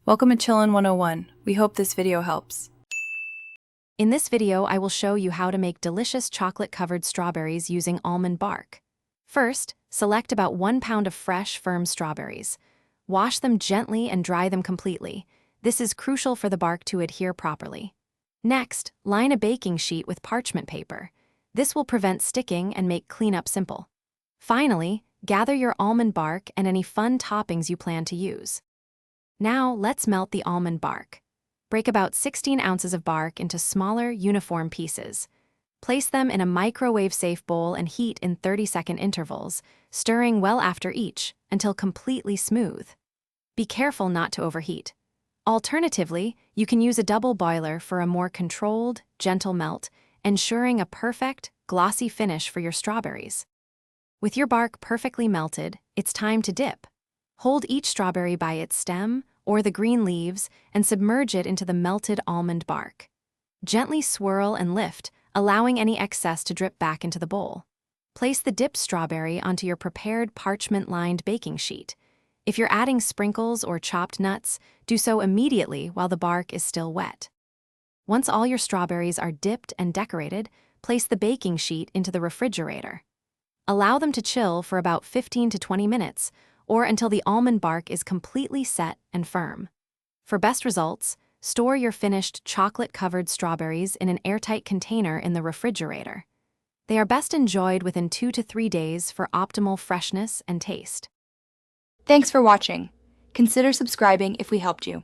Welcome to Chillin' 101. We hope this video helps. In this video, I will show you how to make delicious chocolate-covered strawberries using almond bark. First, select about 1 pound of fresh, firm strawberries. Wash them gently and dry them completely. This is crucial for the bark to adhere properly. Next, line a baking sheet with parchment paper. This will prevent sticking and make cleanup simple. Finally, gather your almond bark and any fun toppings you plan to use. Now, let's melt the almond bark. Break about 16 ounces of bark into smaller, uniform pieces. Place them in a microwave-safe bowl and heat in 30-second intervals, stirring well after each until completely smooth. Be careful not to overheat. Alternatively, you can use a double boiler for a more controlled, gentle melt, ensuring a perfect, glossy finish for your strawberries. With your bark perfectly melted, it's time to dip. Hold each strawberry by its stem or the green leaves and submerge it into the melted almond bark. Gently swirl and lift, allowing any excess to drip back into the bowl. Place the dipped strawberry onto your prepared parchment-lined baking sheet. If you're adding sprinkles or chopped nuts, do so immediately while the bark is still wet. Once all your strawberries are dipped and decorated, place the baking sheet into the refrigerator. Allow them to chill for about 15 to 20 minutes, or until the almond bark is completely set and firm. For best results, store your finished chocolate-covered strawberries in an airtight container in the refrigerator. They are best enjoyed within 2 to 3 days for optimal freshness and taste. Thanks for watching. Consider subscribing if we helped you.